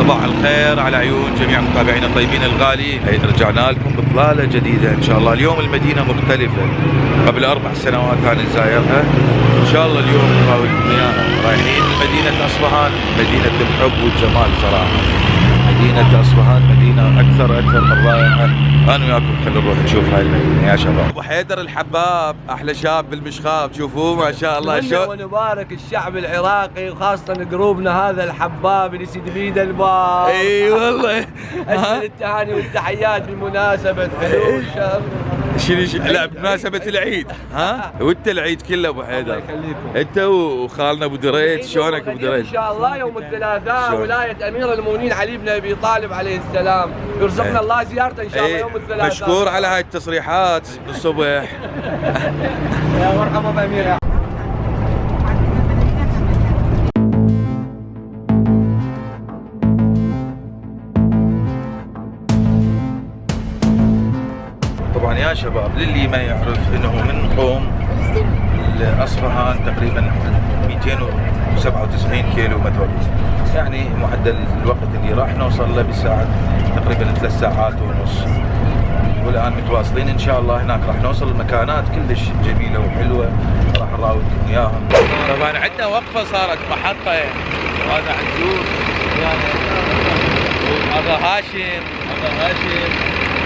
صباح الخير على عيون جميع متابعينا الطيبين الغالي. رجعنا لكم بإطلالة جديدة إن شاء الله. اليوم المدينة مختلفة، قبل 4 سنوات أنا زايرها، إن شاء الله اليوم نراويكم إياها. رايحين مدينة أصفهان، مدينة الحب والجمال صراحة. مدينة أصفهان مدينة أكثر من رائعة. أنا وياكم خلينا نروح نشوف هاي المدينة يا شباب. أبو حيدر الحباب، أحلى شاب بالمشخاب، شوفوه ما شاء الله. شو ونبارك الشعب العراقي وخاصة جروبنا هذا الحباب اللي يسد بيده الباب. اي والله. أجمل التهاني والتحيات بمناسبة حلول الشهر. لا بمناسبة العيد. ها؟ وانت العيد كله ابو حيدر. الله يخليكم. انت وخالنا ابو دريد، شلونك ابو دريد؟ ان شاء الله يوم الثلاثاء ولاية امير المؤمنين علي بن ابي طالب عليه السلام، يرزقنا الله زيارته ان شاء الله يوم الثلاثاء. مشكور على هاي التصريحات الصبح. يا مرحبا بامير. طبعا يا شباب، للي ما يعرف انه من قوم لاصفهان تقريبا 297 كيلو متر، يعني معدل الوقت اللي راح نوصل له بالساعة تقريبا 3 ساعات ونص. والان متواصلين ان شاء الله، هناك راح نوصل لمكانات كلش جميله وحلوه راح نراودكم اياهم. طبعا عندنا وقفه صارت محطه، وهذا عجوز يعني، هذا هاشم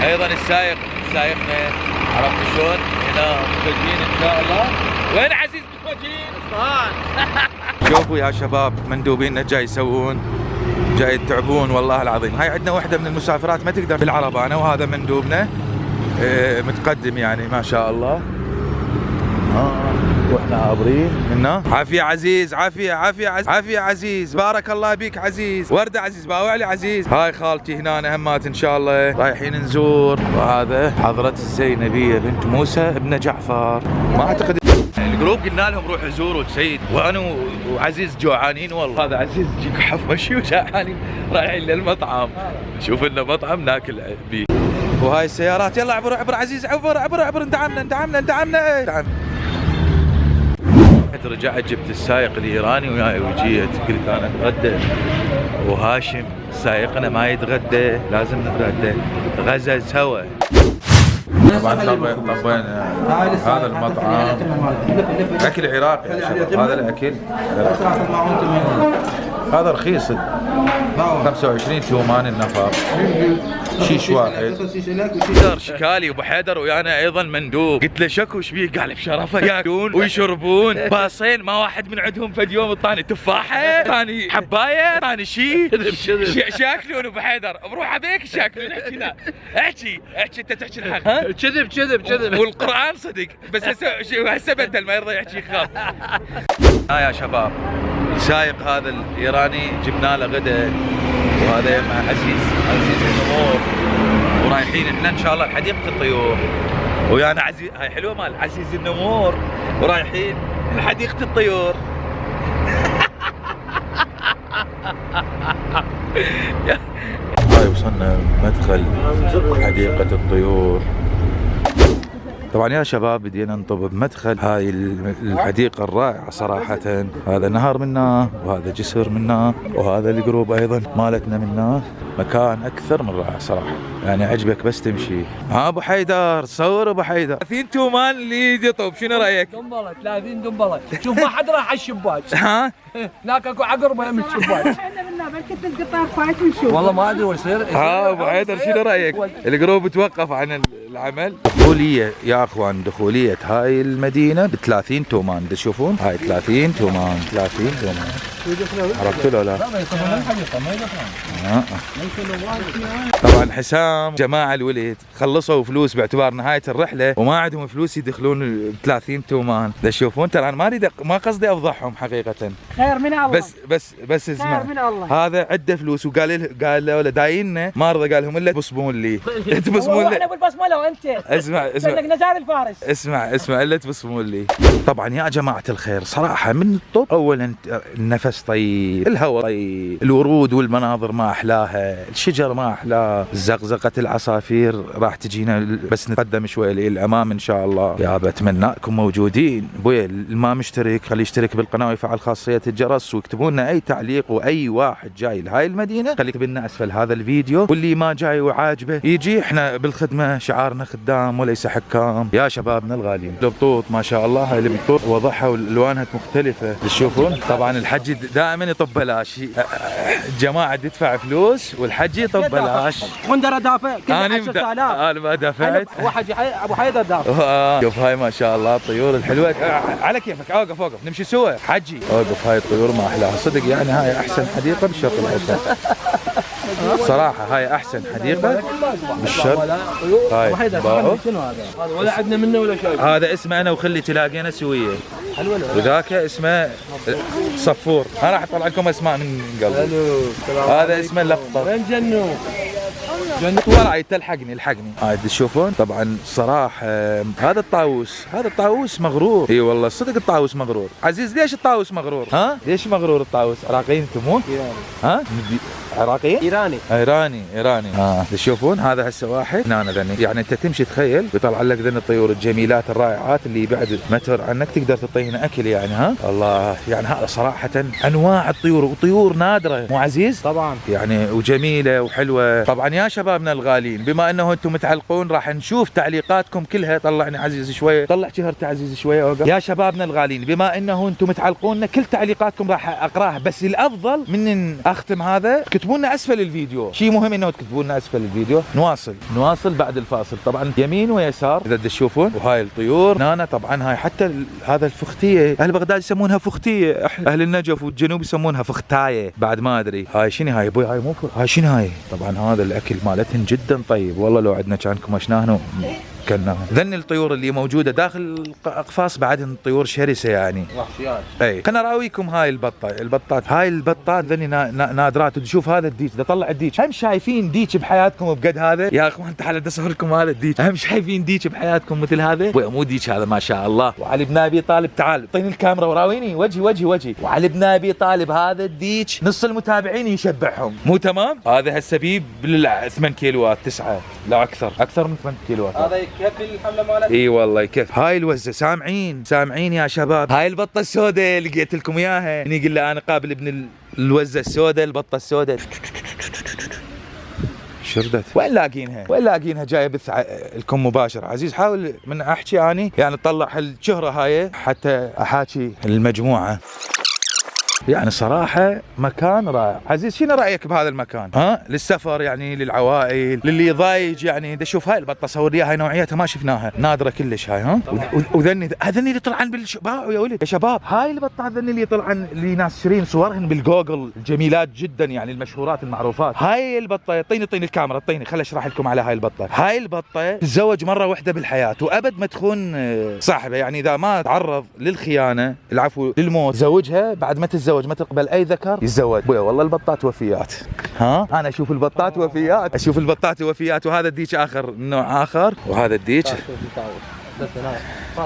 ايضا سايقنا، عرفت شلون؟ هنا متوجهين ان شاء الله. وين عزيز متوجهين؟ اصفهان. شوفوا يا شباب، مندوبينا جاي يسوون، جاي يتعبون والله العظيم. هاي عندنا واحدة من المسافرات ما تقدر بالعربة، أنا وهذا مندوبنا متقدم يعني ما شاء الله. واحنا عابرين هنا. عافية عزيز، عافية عزيز، بارك الله بيك عزيز. وردة عزيز، باوعلي عزيز. هاي خالتي هنا همات ان شاء الله، رايحين نزور. وهذا حضرة الزينبية بنت موسى ابن جعفر. ما اعتقد الجروب قلنا لهم روحوا زوروا سيد، وانا وعزيز جوعانين والله. هذا عزيز جيك حف مشي وجوعانين، رايحين للمطعم، شوف لنا مطعم ناكل بيه. وهاي السيارات، يلا عبر عزيز، عبر اندعمنا. رجعت جبت السائق الايراني وياي وجيت، قلت انا اتغدى، وهاشم سائقنا ما يتغدى، لازم نتغدى، غزة سوا. طبعا طبينا هذا المطعم اكل عراقي يا شباب. هذا الاكل هذا رخيص، 25 تومان النفر، شيش واحد. شكالي ابو حيدر ويانا ايضا مندوب، قلت له شكو ايش بيه؟ قال بشرفك ياكلون ويشربون باصين، ما واحد من عندهم فد يوم الثاني تفاحه، ثاني حبايه، ثاني شيء شاكلون ابو حيدر، بروح ابيك شاكلون. احكي انت تحكي الحق. ها كذب والقران صدق، بس هسه بدل ما يرضى يحكي يخاف. يا شباب، السايق هذا الايراني جبنا له غدا، وهذا مع عزيز النمور، ورايحين احنا ان شاء الله لحديقة الطيور. ويانا عزيز، هاي حلوه مال عزيز النمور، ورايحين لحديقة الطيور. هاي وصلنا مدخل حديقة الطيور. طبعا يا شباب بدينا نطب بمدخل هاي الحديقة الرائعة صراحة. هذا نهر منا، وهذا جسر منا، وهذا الجروب ايضا مالتنا منا. مكان اكثر من رائع صراحة، يعني عجبك بس تمشي. ابو حيدر، صور ابو حيدر 30 تومان اللي يطب، شنو رايك؟ دنبلة 30 دنبلة، شوف ما حد راح على الشباك. ها؟ هناك اكو عقربة من الشباك. احنا بالله بركة القطار فايت ونشوف. والله ما ادري وش يصير. ابو حيدر شنو رايك؟ الجروب توقف عن العمل. دخولية يا اخوان، دخولية هاي المدينة ب 30 تومان، تشوفون هاي 30 تومان. عرفتوا له لا؟ لا ما يدخلون الحديقة، ما يدخلون. طبعا حسام جماعة الولد خلصوا فلوس باعتبار نهاية الرحلة، وما عندهم فلوس يدخلون ب 30 تومان. تشوفون ترى انا ما قصدي افضحهم حقيقة. خير من الله. بس اسمع، خير من الله. هذا عنده فلوس قال له دايننا ما رضى، قال لهم الا تبصمون لي. تبصمون لي. احنا بالبصمة لو انت. اسمع نزار الفارس. اسمع الا تبصمون لي. طبعا يا جماعة الخير صراحة من الطب، اولا النفس النفس طيب، الهواء طيب، الورود والمناظر ما احلاها، الشجر ما احلاه، زقزقة العصافير راح تجينا بس نتقدم شوي للامام ان شاء الله. يا بتمناكم موجودين. ابويا اللي ما مشترك خليه يشترك بالقناه ويفعل خاصيه الجرس، ويكتبوا لنا اي تعليق، واي واحد جاي لهاي المدينه خليه يكتب لنا اسفل هذا الفيديو، واللي ما جاي وعاجبه يجي. احنا بالخدمه شعارنا خدام وليس حكام يا شبابنا الغاليين. البطوط ما شاء الله، هاي البطوط وضعها والوانها مختلفه تشوفون. طبعا الحج دائما يطب بلاش، الجماعه تدفع فلوس والحج يطب بلاش. غندر دافع كل 10,000. انا ما دفعت. واحد ابو حيدر دافع. شوف هاي ما شاء الله الطيور الحلوه. على كيفك، اوقف نمشي سوا حجي. اوقف، هاي الطيور ما احلاها صدق، يعني هاي احسن حديقه بالشرق الاوسط صراحه. هاي احسن حديقه بالشرق. هاي باعوا. هذا ولا عندنا منه ولا شيء. هذا اسمه انا وخلي تلاقينا سويه، وذاك اسمه صفور. انا راح اطلع لكم اسماء من قلبي. هذا اسمه لقطه. وين جنو؟ وراي الحقني. هاي تشوفون. طبعا صراحه هذا الطاووس مغرور. اي والله صدق الطاووس مغرور. عزيز ليش الطاووس مغرور؟ ها ليش مغرور الطاووس؟ عراقيين انتم مو؟ ها عراقي؟ ايراني. تشوفون هذا هسه واحد هنا ذني، يعني انت تمشي تخيل ويطلع لك ذن الطيور الجميلات الرائعات اللي بعد متر عنك تقدر تعطيهن اكل يعني. ها الله، يعني هذا صراحه انواع الطيور، وطيور نادره مو عزيز؟ طبعا يعني وجميله وحلوه. طبعا يا شبابنا الغاليين، بما انه انتم متعلقون راح نشوف تعليقاتكم كلها. طلعني عزيز شويه، طلع شهرتي عزيز شويه. أوقف. يا شبابنا الغاليين، بما انه انتم متعلقون كل تعليقاتكم راح اقراها، بس الافضل من اختم هذا تكتبوا لنا اسفل الفيديو. شيء مهم انه تكتبوا لنا اسفل الفيديو. نواصل بعد الفاصل. طبعا يمين ويسار اذا تشوفون. وهاي الطيور هنا طبعا هاي حتى هذا الفختيه، اهل بغداد يسمونها فختيه، اهل النجف والجنوب يسمونها فختايه بعد ما ادري. هاي شنو هاي ابوي؟ هاي مو هاي شنو هاي؟ طبعا هذا الاكل مالتهن جدا طيب والله، لو عندنا كان كمشناهن كنا. ذن الطيور اللي موجوده داخل الاقفاص بعدهم طيور شرسه يعني وحشيات. اي خلنا اراويكم. هاي البطات هاي البطات ذني نادرات. وتشوف هذا الديك، ده طلع الديك. هم شايفين ديك بحياتكم بقد هذا يا اخوان؟ تعال اصور لكم هذا الديك. هم شايفين ديك بحياتكم مثل هذا؟ مو ديك هذا ما شاء الله. وعلي بن ابي طالب، تعال اعطيني الكاميرا وراويني وجهي. وعلي بن ابي طالب هذا الديك نص المتابعين يشبعهم، مو تمام؟ هذا هالسبيب 8 كيلوات 9 لا اكثر من 8 كيلوات. هذا يكفي الحمله مالك؟ اي والله يكفي. هاي الوزه سامعين يا شباب. هاي البطه السوداء اللي لقيت لكم اياها، هني قل انا قابل ابن الوزه السوداء، البطه السوداء شردت. وين لاقينها جايه بث لكم مباشر. عزيز حاول من احكي اني يعني تطلع هالشهره هاي حتى احاكي المجموعه. يعني صراحة مكان رائع. عزيز شنو رأيك بهذا المكان؟ ها للسفر يعني، للعوائل، للي ضايج يعني. دا شوف هاي البطة صور لي، هاي نوعيتها ما شفناها، نادرة كلش هاي. ها وذني هذني اللي طلعن باعوا يا ولد يا شباب. هاي البطة هذني اللي طلعن اللي ناس شرين صورهن بالجوجل جميلات جدا يعني، المشهورات المعروفات. هاي البطة اعطيني الكاميرا، اعطيني خل اشرح لكم على هاي البطة. هاي البطة تتزوج مرة واحدة بالحياة وابد ما تخون صاحبه، يعني اذا ما تعرض للخيانة العفو للموت زوجها، بعد ما تتزوج ما تقبل اي ذكر يتزوج. بويا والله البطات وفيات. ها انا اشوف البطات وفيات. وهذا الديك اخر نوع اخر، وهذا الديك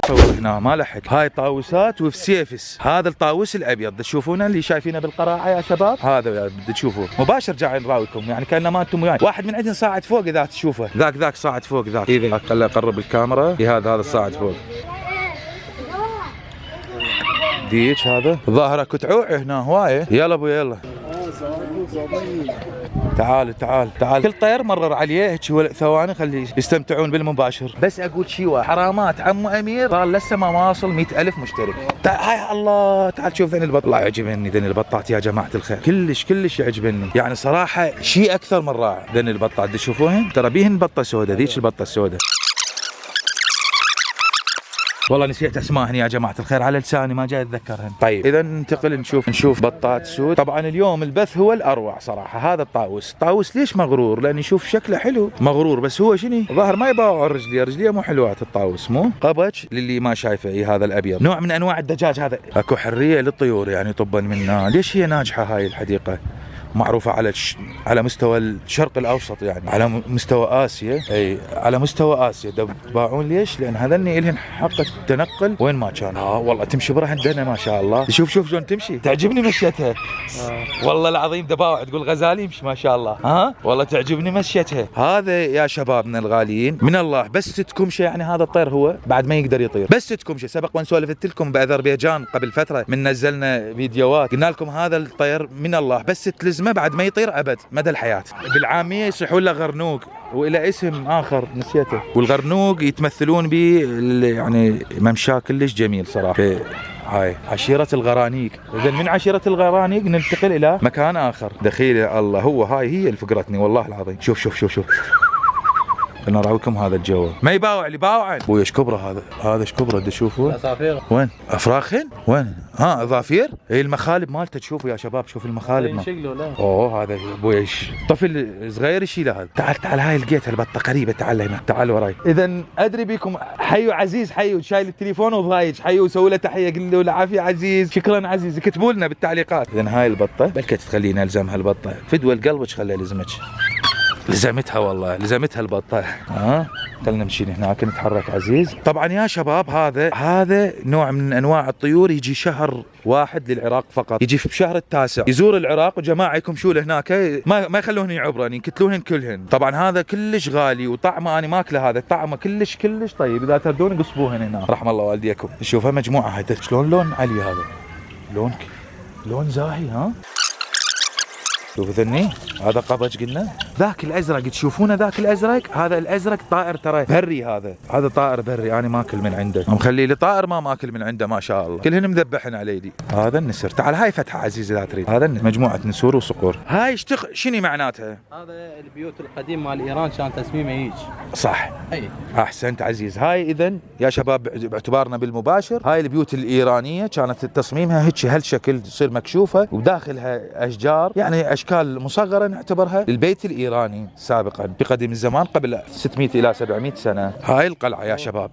صور هنا ما لحق. هاي طاووسات وفسيفس. هذا الطاووس الابيض تشوفونه اللي شايفينه بالقراعه يا شباب، هذا تشوفوه مباشر جاي نراويكم يعني كانه ما انتم وياي. واحد من عندنا صاعد فوق اذا تشوفه، ذاك صاعد فوق ذاك. اذا خليه اقرب الكاميرا. هذا الصاعد فوق ديك. هذا ظاهره كتعوع هنا هوايه. يلا ابو يلا تعال كل طير مرر عليه هيك ثواني خلي يستمتعون بالمباشر. بس اقول شيء واحد، حرامات عمو امير صار لسه ما واصل 100,000 مشترك. هاي الله تعال شوف ذني البط. الله يعجبني ذني البطات يا جماعه الخير، كلش يعجبني يعني صراحه شيء اكثر من رائع. ذني البطات تشوفوهن ترى بيهن بطه سوداء، ذيك البطه السوداء. والله نسيت اسمائهن يا جماعه الخير، على لساني ما جاي اتذكرهن. طيب اذا ننتقل نشوف بطات سود. طبعا اليوم البث هو الاروع صراحه. هذا الطاووس ليش مغرور؟ لان يشوف شكله حلو مغرور، بس هو شنو ظاهر ما يباوع رجليه مو حلوات الطاووس مو قبج للي ما شايفه. هذا الابيض نوع من انواع الدجاج. هذا اكو حريه للطيور يعني طبا منا. ليش هي ناجحه هاي الحديقه معروفة على مستوى الشرق الأوسط، يعني على مستوى آسيا. أي على مستوى آسيا باعون. ليش؟ لأن هذني إلهن حق التنقل وين ما كان. والله تمشي برا عندنا ما شاء الله. شوف شلون تمشي، تعجبني مشيتها. والله العظيم دباوع تقول غزالي يمشي ما شاء الله. والله تعجبني مشيتها. هذا يا شبابنا الغاليين من الله بس تكمشة، يعني هذا الطير هو بعد ما يقدر يطير بس تكمشة. سبق وان سولفت لكم بأذربيجان قبل فترة من نزلنا فيديوهات قلنا لكم هذا الطير من الله بس تلزمه بعد ما يطير أبد مدى الحياة. بالعامية يصيحون له غرنوق وإلى اسم آخر نسيته. والغرنوق يتمثلون به يعني ممشاه كلش جميل صراحة. هاي عشيرة الغرانيق. إذا من عشيرة الغرانيق ننتقل إلى مكان آخر. دخيل الله هو هاي هي اللي فقرتني والله العظيم. شوف شوف شوف شوف. انا اراويكم هذا الجو ما يباوع لي باوع. ابوي ايش كبره هذا ايش كبره تشوفوا؟ اظافير. وين؟ افراخن؟ وين؟ اظافير؟ هي المخالب مالته تشوفوا يا شباب. شوف المخالب اوه هذا ابوي ايش طفل صغير يشيله هذا. تعال هاي لقيتها البطه قريبه. تعال هنا تعال وراي. اذا ادري بكم. حيو عزيز حيو شايل التليفون وضايج. حيو سوي له تحيه قل له العافيه عزيز. شكرا عزيز. كتبوا لنا بالتعليقات. اذا هاي البطه بلكت تخلينا الزمها البطه فدوى قلبك خليها لزمك. لزمتها والله لزمتها البطة. خلنا نمشي هناك نتحرك عزيز. طبعا يا شباب هذا نوع من انواع الطيور يجي شهر واحد للعراق فقط. يجي في بشهر التاسع يزور العراق وجماعة يكمشوا هناك ما يخلوهن يعبرن ينكتلوهن كلهن. طبعا هذا كلش غالي وطعمه انا ماكله. هذا طعمه كلش طيب. اذا تردون قصبوهن هنا رحم الله والديكم. شوفها مجموعة هاي شلون لون علي هذا. لون زاهي. شوفوا ذني هذا قبج قلنا. ذاك الازرق تشوفونه ذاك الازرق. هذا الازرق طائر ترى بري. هذا طائر بري انا ماكل من عنده. مخلي لي طائر ما ماكل من عنده ما شاء الله. كلهن مذبحن على يدي. هذا النسر. تعال هاي فتحه عزيز اذا تريد. هذا مجموعه نسور وصقور. هاي شنو معناتها؟ هذا البيوت القديم مال ايران كان تسميمه هيك. صح. اي احسنت عزيز. هاي اذا يا شباب باعتبارنا بالمباشر هاي البيوت الايرانيه كانت تصميمها هيك هالشكل تصير مكشوفه وبداخلها اشجار يعني اشكال مصغره نعتبرها البيت الايراني سابقا بقديم الزمان قبل 600 الى 700 سنه. هاي القلعه يا شباب.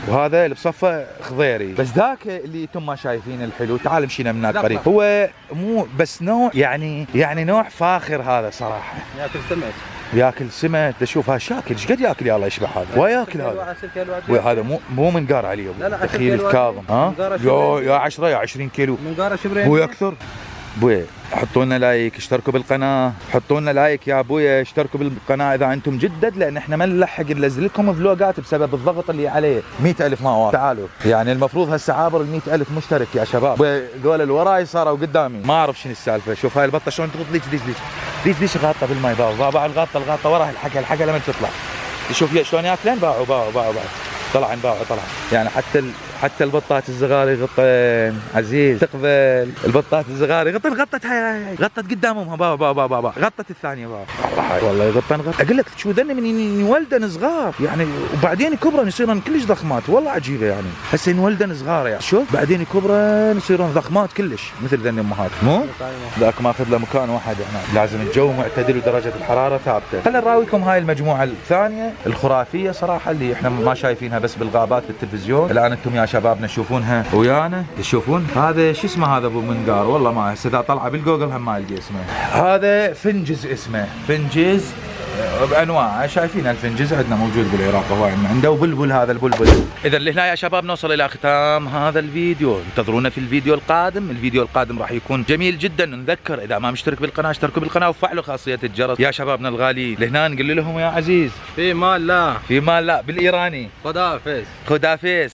وهذا اللي بصفه خضيري. بس ذاك اللي انتم ما شايفين الحلو. تعال مشينا من هناك قريب. هو مو بس نوع يعني نوع فاخر هذا صراحه. ياكل سمك. تشوف هالشاكل ايش قد ياكل يا الله يشبه هذا. وياكل هذا. وهذا مو منقار عليه. دخيل الكاظم. يا 10 يا 20 كيلو. منقاره شبرين. هو اكثر. ابويا حطوا لنا لايك اشتركوا بالقناه. حطوا لنا لايك يا ابويا اشتركوا بالقناه اذا انتم جدد لان احنا ما نلحق ننزل لكم فلوقات بسبب الضغط اللي عليه. 100,000 ما تعالوا يعني المفروض هسه عابر ال 100,000 مشترك يا شباب. ذول اللي وراي صاروا قدامي ما اعرف شنو السالفه. شوف هاي البطه شلون تغط. ليش غاطه بالماء. باعوا الغاطه وراها الحكه لما تطلع. شوف شلون ياكلن. باعوا طلع يعني حتى البطات الصغار يغطين عزيز. تقبل البطات الصغار يغطين. غطت هاي غطت قدامهم. با غطت الثانيه والله يغطن. اقول لك شو ذني من يولدن صغار يعني وبعدين يكبرن يصيرن كلش ضخمات. والله عجيبه يعني هسه ينولدن صغار يعني شوف بعدين يكبرن يصيرون ضخمات كلش مثل ذني امهات. مو ذاك ماخذ له مكان واحد هنا. لازم الجو معتدل ودرجه الحراره ثابته. خلينا نراويكم هاي المجموعه الثانيه الخرافيه صراحه اللي احنا ما شايفينها بس بالغابات بالتلفزيون. الان انتم يا شبابنا تشوفونها ويانا. تشوفون هذا شو اسمه. هذا ابو منقار والله ما هسه اذا طلع بالجوجل هم ما القى اسمه. هذا فنجز اسمه. فنجز بانواع شايفين الفنجز عندنا موجود بالعراق هو عنده. وبلبل هذا البلبل. اذا لهنا يا شباب نوصل الى ختام هذا الفيديو. انتظرونا في الفيديو القادم. الفيديو القادم راح يكون جميل جدا. نذكر اذا ما مشترك بالقناه اشتركوا بالقناه وفعلوا خاصيه الجرس يا شبابنا الغالي. لهنا نقول لهم يا عزيز في مال لا بالايراني خدافيز